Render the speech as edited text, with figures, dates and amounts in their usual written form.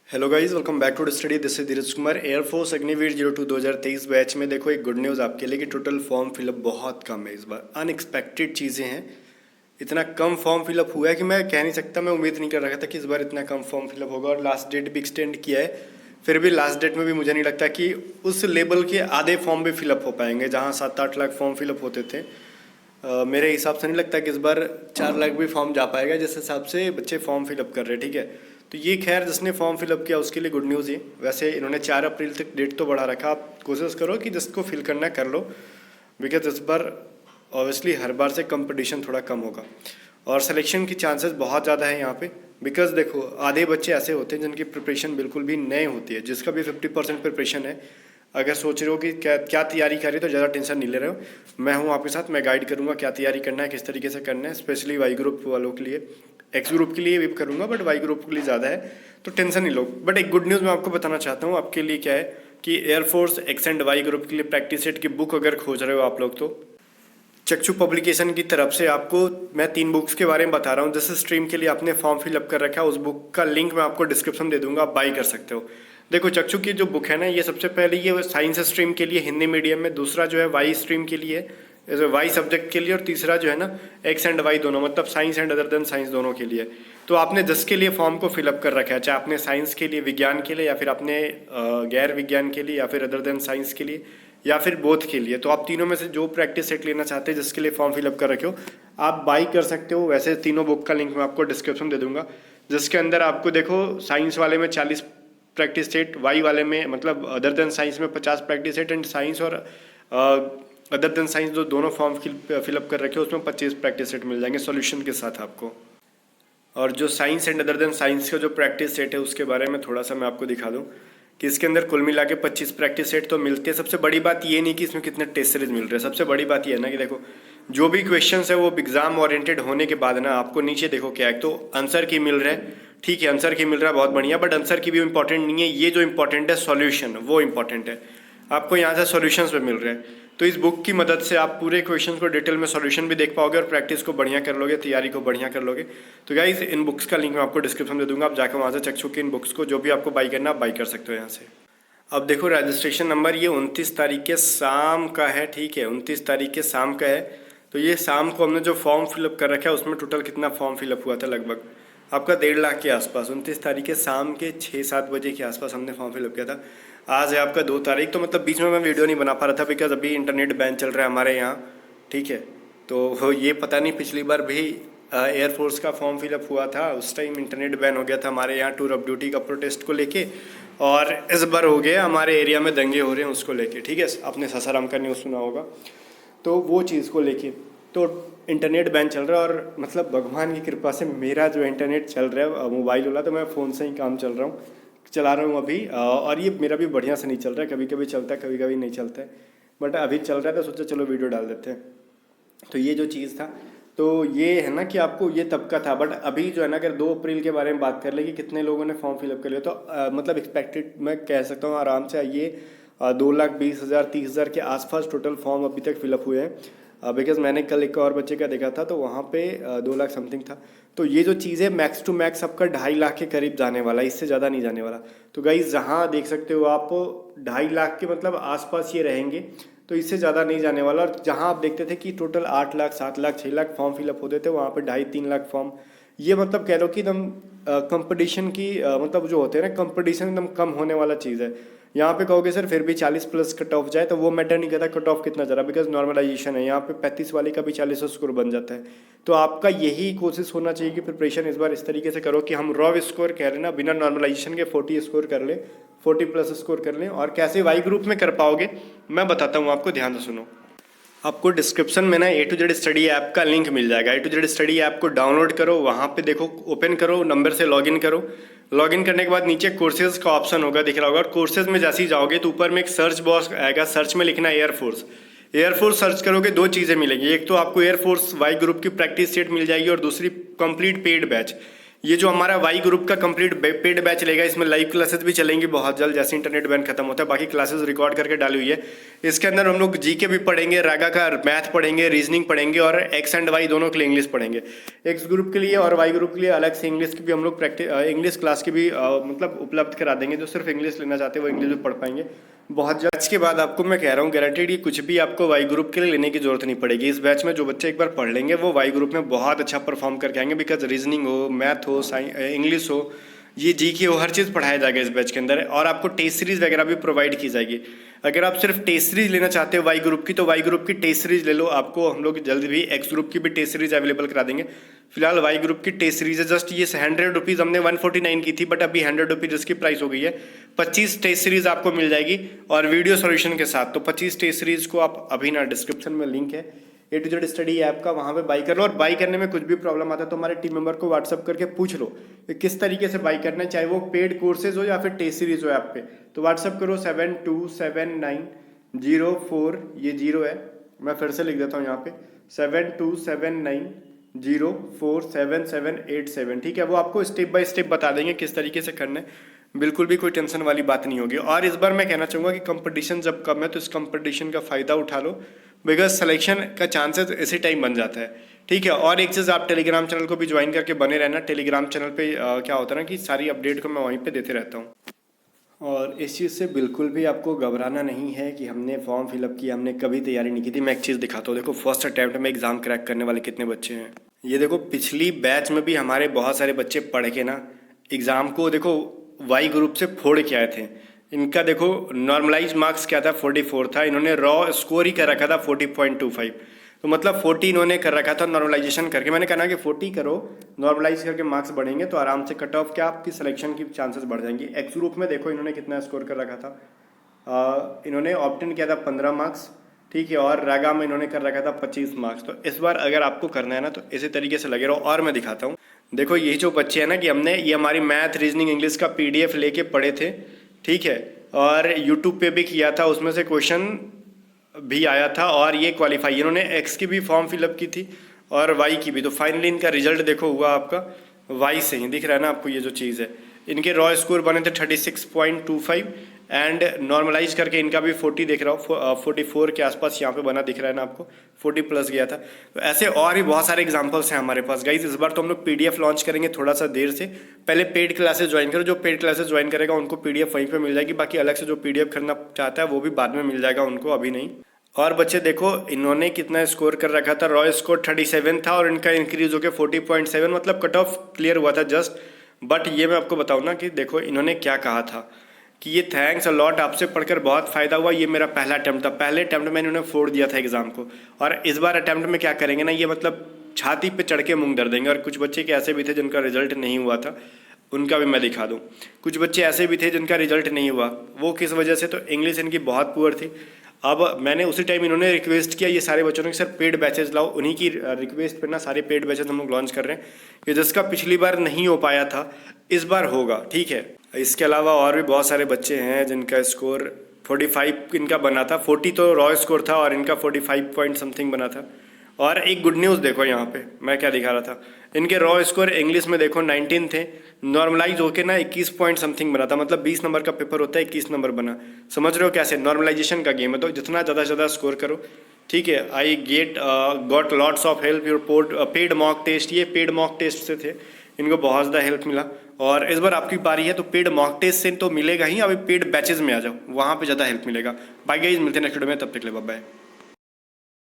Hello guys, welcome back to the study. This is Dheeraj Kumar. Air Force Agniveer 02 2023 batch में देखो एक good news आपके लिए कि टोटल फॉर्म फिलअप बहुत कम है इस बार। अनएक्सपेक्टेड चीज़ें हैं। इतना कम फॉर्म फिलअप हुआ है कि मैं कह नहीं सकता, मैं उम्मीद नहीं कर रहा था कि इस बार इतना कम फॉर्म फिलअप होगा। और लास्ट डेट भी एक्सटेंड किया है, फिर भी लास्ट डेट में भी मुझे नहीं लगता कि उस लेवल के आधे फॉर्म भी फिलअप हो पाएंगे। जहाँ 7-8 लाख फॉर्म फिलअप होते थे, मेरे हिसाब से नहीं लगता कि इस बार 4 लाख भी फॉर्म जा पाएगा जिस हिसाब से बच्चे फॉर्म फिलअप कर रहे हैं। ठीक है, तो ये खैर जिसने फॉर्म फिलअप किया उसके लिए गुड न्यूज़ है। वैसे इन्होंने 4 अप्रैल तक डेट तो बढ़ा रखा, आप कोशिश करो कि जिसको फिल करना कर लो, बिकॉज इस बार ऑब्वियसली हर बार से कंपटीशन थोड़ा कम होगा और सिलेक्शन की चांसेस बहुत ज़्यादा है यहाँ पे। बिकॉज देखो, आधे बच्चे ऐसे होते हैं जिनकी प्रिपरेशन बिल्कुल भी नए होती है, जिसका भी 50% प्रिपरेशन है। अगर सोच रहे हो कि क्या क्या तैयारी करी तो ज़्यादा टेंशन नहीं ले रहे हो, मैं हूँ आपके साथ, मैं गाइड करूँगा क्या तैयारी करना है, किस तरीके से करना है। स्पेशली वाई ग्रुप वालों के लिए, एक्स ग्रुप के लिए भी करूँगा, बट वाई ग्रुप के लिए ज़्यादा है, तो टेंशन नहीं लो। बट एक गुड न्यूज़ मैं आपको बताना चाहता हूँ आपके लिए, क्या है कि Air Force X and Y group के लिए प्रैक्टिस सेट की बुक अगर खोज रहे हो आप लोग, तो चक्षु पब्लिकेशन की तरफ से आपको मैं 3 बुक्स के बारे में बता रहा हूँ। जिस स्ट्रीम के लिए आपने फॉर्म फिलअप कर रखा है उस बुक का लिंक मैं आपको डिस्क्रिप्शन दे दूंगा, आप बाई कर सकते हो। देखो, चक्षु की जो बुक है ना, ये सबसे पहले ये साइंस स्ट्रीम के लिए हिंदी मीडियम में, दूसरा जो है वाई स्ट्रीम के लिए, वाई सब्जेक्ट के लिए, और तीसरा जो है ना एक्स एंड वाई दोनों, मतलब science and other than science दोनों के लिए। तो आपने जिसके लिए फॉर्म को फिलअप कर रखा है, चाहे आपने साइंस के लिए, विज्ञान के लिए, या फिर आपने गैर विज्ञान के लिए, या फिर अदर देन साइंस के लिए, या फिर बोथ के लिए, तो आप तीनों में से जो प्रैक्टिस सेट लेना चाहते हैं, जिसके लिए फॉर्म फिलअप कर रखे हो, आप बाई कर सकते हो। वैसे तीनों बुक का लिंक मैं आपको डिस्क्रिप्शन दे दूंगा, जिसके अंदर आपको देखो साइंस वाले में 40 प्रैक्टिस सेट, वाई वाले में मतलब अदर देन साइंस में 50 प्रैक्टिस सेट, एंड साइंस और अदर देन साइंस जो दोनों फॉर्म फिलअप कर रखे हो उसमें 25 प्रैक्टिस सेट मिल जाएंगे सॉल्यूशन के साथ आपको। और जो science and other than science का जो प्रैक्टिस सेट है उसके बारे में थोड़ा सा मैं आपको दिखा दूं कि इसके अंदर कुल मिला के 25 प्रैक्टिस सेट तो मिलते हैं। सबसे बड़ी बात ये नहीं कि इसमें कितने टेस्ट सीरीज मिल रहे हैं, सबसे बड़ी बात ये है ना कि देखो जो भी क्वेश्चन है वो एग्जाम ओरिएंटेड होने के बाद ना आपको नीचे देखो क्या है, तो आंसर की मिल रहा है, ठीक है आंसर की मिल रहा है, बहुत बढ़िया, बट आंसर की भी इंपॉर्टेंट नहीं है, ये जो इंपॉर्टेंट है सॉल्यूशन, वो इंपॉर्टेंट है। आपको यहाँ से सॉल्यूशंस पे मिल रहे हैं, तो इस बुक की मदद से आप पूरे क्वेश्चन को डिटेल में सॉल्यूशन भी देख पाओगे और प्रैक्टिस को बढ़िया कर लोगे, तैयारी को बढ़िया कर लोगे। तो गाइस, इन बुक्स का लिंक मैं आपको डिस्क्रिप्शन दे दूंगा, आप जाकर वहाँ से चक्षु की इन बुक्स को जो भी आपको बाई करना आप बाई कर सकते हो यहाँ से। अब देखो, रजिस्ट्रेशन नंबर ये 29 तारीख के शाम का है, ठीक है 29 तारीख के शाम का है। तो ये शाम को हमने जो फॉर्म फिलअप कर रखा है उसमें टोटल कितना फॉर्म फिलअप हुआ था, लगभग आपका 1.5 लाख के आसपास। 29 तारीख के शाम के 6-7 बजे के आसपास हमने फॉर्म फिलअप किया था। आज है आपका 2 तारीख, तो मतलब बीच में मैं वीडियो नहीं बना पा रहा था बिकॉज अभी इंटरनेट बैन चल रहा है हमारे यहाँ, ठीक है। तो ये पता नहीं, पिछली बार भी एयरफोर्स का फॉर्म फिलअप हुआ था, उस टाइम इंटरनेट बैन हो गया था हमारे यहाँ टूर ऑफ ड्यूटी का प्रोटेस्ट को लेके, और इस बार हो गया हमारे एरिया में दंगे हो रहे हैं उसको लेके, ठीक है। आपने सासाराम का न्यूज़ सुना होगा, तो वो चीज़ को लेके तो इंटरनेट बैन चल रहा है। और मतलब भगवान की कृपा से मेरा जो इंटरनेट चल रहा है मोबाइल वाला, तो मैं फ़ोन से ही काम चला रहा हूँ अभी, और ये मेरा भी बढ़िया से नहीं चल रहा है, कभी कभी चलता है कभी कभी नहीं चलता है, बट अभी चल रहा है तो सोचा चलो वीडियो डाल देते हैं। तो ये जो चीज़ था, तो ये है ना कि आपको ये तब का था, बट अभी जो है ना, अगर 2 अप्रैल के बारे में बात कर ले कि कितने लोगों ने फॉर्म फिलअप कर लिया, तो मतलब एक्सपेक्टेड मैं कह सकता हूँ आराम से ये 2,20,000 30,000 के आसपास टोटल फॉर्म अभी तक फिलअप हुए हैं। बिकॉज मैंने कल एक और बच्चे का देखा था तो वहाँ पे 2 लाख समथिंग था। तो ये जो चीज़ है मैक्स टू मैक्स आपका 2.5 लाख के करीब जाने वाला, इससे ज़्यादा नहीं जाने वाला। तो गाइस, जहाँ देख सकते हो आप 2.5 लाख के मतलब आसपास ये रहेंगे, तो इससे ज़्यादा नहीं जाने वाला। और जहाँ आप देखते थे कि total 8 lakh 7 lakh 6 lakh form fill up होते थे, वहाँ पर 2.5-3 लाख फॉर्म, ये मतलब कह लो कि एकदम कंपटीशन की मतलब जो होते हैं ना, कंपटीशन एकदम कम होने वाला चीज़ है। यहाँ पे कहोगे सर फिर भी 40 प्लस कट ऑफ जाए, तो वो मैटर नहीं करता कट ऑफ कितना जा रहा, बिकॉज नॉर्मलाइजेशन है, यहाँ पे 35 वाले का भी 40 स्कोर बन जाता है। तो आपका यही कोशिश होना चाहिए कि प्रिपरेशन इस बार इस तरीके से करो कि हम रॉ स्कोर कह रहे हैं ना, बिना नॉर्मलाइजेशन के 40 स्कोर कर लें, 40 प्लस स्कोर कर लें। और कैसे वाई ग्रुप में कर पाओगे मैं बताता हूँ आपको, ध्यान से सुनो। आपको डिस्क्रिप्शन में ना A to Z study app का लिंक मिल जाएगा। A to Z study app को डाउनलोड करो, वहाँ पे देखो ओपन करो, नंबर से लॉगिन करो। लॉगिन करने के बाद नीचे कोर्सेज का ऑप्शन होगा, दिख रहा होगा, और कोर्सेज में जैसे ही जाओगे तो ऊपर में एक सर्च बॉक्स आएगा, सर्च में लिखना एयरफोर्स। एयरफोर्स सर्च करोगे 2 चीज़ें मिलेंगी, एक तो आपको एयरफोर्स वाई ग्रुप की प्रैक्टिस सेट मिल जाएगी और दूसरी कंप्लीट पेड बैच। ये जो हमारा वाई ग्रुप का कंप्लीट पेड बैच चलेगा, इसमें लाइव क्लासेस भी चलेंगी बहुत जल्द, जैसे इंटरनेट बैन खत्म होता है। बाकी क्लासेस रिकॉर्ड करके डाली हुई है। इसके अंदर हम लोग जीके भी पढ़ेंगे, रागा का मैथ पढ़ेंगे, रीजनिंग पढ़ेंगे और एक्स एंड वाई दोनों के लिए इंग्लिश पढ़ेंगे। एक्स ग्रुप के लिए और वाई ग्रुप के लिए अलग से इंग्लिश की भी हम लोग इंग्लिश क्लास की भी मतलब उपलब्ध करा देंगे। जो सिर्फ इंग्लिश लेना चाहते हैं वो इंग्लिश भी पढ़ पाएंगे बहुत जल्द। इसके बाद आपको मैं कह रहा हूँ गारंटीड ये कुछ भी आपको वाई ग्रुप के लिए लेने की जरूरत नहीं पड़ेगी। इस बैच में जो बच्चे एक बार पढ़ लेंगे वो वाई ग्रुप में बहुत अच्छा परफॉर्म करके आएंगे। बिकॉज रीजनिंग हो, मैथ हो, इंग्लिश हो, ये जीके हो, हर चीज़ पढ़ाया जाएगा इस बैच के अंदर। और आपको टेस्ट सीरीज वगैरह भी प्रोवाइड की जाएगी। अगर आप सिर्फ टेस्ट सीरीज लेना चाहते हो वाई ग्रुप की, तो वाई ग्रुप की टेस्ट सीरीज ले लो। आपको हम लोग जल्द भी एक्स ग्रुप की भी टेस्ट सीरीज अवेलेबल करा देंगे। फिलहाल वाई ग्रुप की टेस्ट सीरीज है जस्ट ये 100 रुपीज़, हमने 149 की थी बट अभी 100 रुपीज़ इसकी प्राइस हो गई है। 25 टेस्ट सीरीज आपको मिल जाएगी और वीडियो सॉल्यूशन के साथ। तो 25 टेस्ट सीरीज को आप अभी ना डिस्क्रिप्शन में लिंक है A to Z study app का, वहाँ पे बाई कर लो। और बाई करने में कुछ भी प्रॉब्लम आता है तो हमारे टीम मेंबर को व्हाट्सअप करके पूछ लो कि किस तरीके से बाई करना है, चाहे वो पेड कोर्सेज हो या फिर टेस्ट सीरीज हो ऐप पे। तो व्हाट्सअप करो 727904, ये 0 है, मैं फिर से लिख देता हूँ यहाँ पे 7279047787। ठीक है, वो आपको स्टेप बाय स्टेप बता देंगे किस तरीके से करना है। बिल्कुल भी कोई टेंशन वाली बात नहीं होगी। और इस बार मैं कहना चाहूँगा कि कंपटीशन जब कम है तो इस कंपटीशन का फ़ायदा उठा लो, बिकॉज सिलेक्शन का चांसेस इसी टाइम बन जाता है। ठीक है, और एक चीज़ आप टेलीग्राम चैनल को भी ज्वाइन करके बने रहना। टेलीग्राम चैनल पे क्या होता है ना कि सारी अपडेट को मैं वहीं पे देते रहता हूँ। और इस चीज़ से बिल्कुल भी आपको घबराना नहीं है कि हमने फॉर्म फिलअप किया, हमने कभी तैयारी नहीं की थी। मैं एक चीज़ दिखाता हूँ, देखो फर्स्ट अटैम्प्ट में एग्ज़ाम क्रैक करने वाले कितने बच्चे हैं। ये देखो पिछली बैच में भी हमारे बहुत सारे बच्चे पढ़ के ना एग्ज़ाम को देखो वाई ग्रुप से फोड़ के आए थे। इनका देखो नॉर्मलाइज मार्क्स क्या था, 44 था। इन्होंने रॉ स्कोर ही कर रखा था 40.25, तो मतलब 40 इन्होंने कर रखा था नॉर्मलाइजेशन करके। मैंने कहा ना कि 40 करो, नॉर्मलाइज करके मार्क्स बढ़ेंगे तो आराम से कट ऑफ क्या आपकी सिलेक्शन की चांसेस बढ़ जाएंगी। एक्स ग्रुप में देखो इन्होंने कितना स्कोर कर रखा था, इन्होंने ऑप्ट इन किया था 15 मार्क्स। ठीक है, और रागा में इन्होंने कर रखा था 25 मार्क्स। तो इस बार अगर आपको करना है ना तो इसी तरीके से लगे रहो। और मैं दिखाता हूँ, देखो यही जो बच्चे हैं ना कि हमने ये हमारी मैथ, रीजनिंग, इंग्लिश का PDF लेके पढ़े थे। ठीक है, और यूट्यूब पे भी किया था, उसमें से क्वेश्चन भी आया था और ये क्वालिफाई। इन्होंने एक्स की भी फॉर्म फिलअप की थी और वाई की भी। तो फाइनली इनका रिजल्ट देखो हुआ आपका वाई से ही, दिख रहा है ना आपको ये जो चीज़ है। इनके रॉ स्कोर बने थे 36.25 एंड नॉर्मलाइज करके इनका भी 40 दिख रहा हो, 44 के आसपास यहाँ पे बना, दिख रहा है ना आपको, 40 प्लस गया था। तो ऐसे और भी बहुत सारे एग्जांपल्स हैं हमारे पास गाइज। इस बार तो हम लोग PDF लॉन्च करेंगे थोड़ा सा देर से। पहले पेड क्लासेस ज्वाइन करो, जो पेड क्लासेस ज्वाइन करेगा उनको PDF वहीं पर मिल जाएगी। बाकी अलग से जो PDF खरीदना चाहता है वो भी बाद में मिल जाएगा उनको, अभी नहीं। और बच्चे देखो इन्होंने कितना स्कोर कर रखा था, रॉ स्कोर 37 था और इनका इंक्रीज होकर 40.7, मतलब कट ऑफ क्लियर हुआ था जस्ट। बट ये मैं आपको बताऊँ ना कि देखो इन्होंने क्या कहा था कि ये थैंक्स अ लॉट, आपसे पढ़कर बहुत फ़ायदा हुआ। ये मेरा पहला अटैम्प्ट था, पहले अटैम्प्ट में इन्होंने फोड़ दिया था एग्ज़ाम को। और इस बार अटैम्प्ट में क्या करेंगे ना, ये मतलब छाती पे चढ़ के मूंग धर देंगे। और कुछ बच्चे के ऐसे भी थे जिनका रिजल्ट नहीं हुआ था, उनका भी मैं दिखा दूँ। कुछ बच्चे ऐसे भी थे जिनका रिजल्ट नहीं हुआ, वो किस वजह से, तो इंग्लिश इनकी बहुत पुअर थी। अब मैंने उसी टाइम इन्होंने रिक्वेस्ट किया ये सारे बच्चों ने कि सर पेड बैचेज लाओ। उन्हीं की रिक्वेस्ट पर ना सारे पेड बैचेज हम लोग लॉन्च कर रहे हैं, कि जिसका पिछली बार नहीं हो पाया था इस बार होगा। ठीक है, इसके अलावा और भी बहुत सारे बच्चे हैं जिनका स्कोर 45 इनका बना था, 40 तो रॉ स्कोर था और इनका 45 पॉइंट समथिंग बना था। और एक गुड न्यूज़ देखो यहाँ पे मैं क्या दिखा रहा था, इनके रॉ स्कोर इंग्लिश में देखो 19 थे, नॉर्मलाइज होके ना 21 पॉइंट समथिंग बना था। मतलब 20 नंबर का पेपर होता है, 21 नंबर बना। समझ रहे हो कैसे, नॉर्मलाइजेशन का गेम है। तो जितना ज़्यादा से ज़्यादा स्कोर करो। ठीक है, I got lots of help your paid mock test. ये पेड मॉक टेस्ट से थे, इनको बहुत ज़्यादा हेल्प मिला। और इस बार आपकी बारी है तो पेड मॉक टेस्ट से तो मिलेगा ही, अभी पेड बैचेज में आ जाओ, वहाँ पे ज़्यादा हेल्प मिलेगा। बाय गाइस, मिलते हैं नेक्स्ट वीडियो में, तब तक के लिए बाय बाय।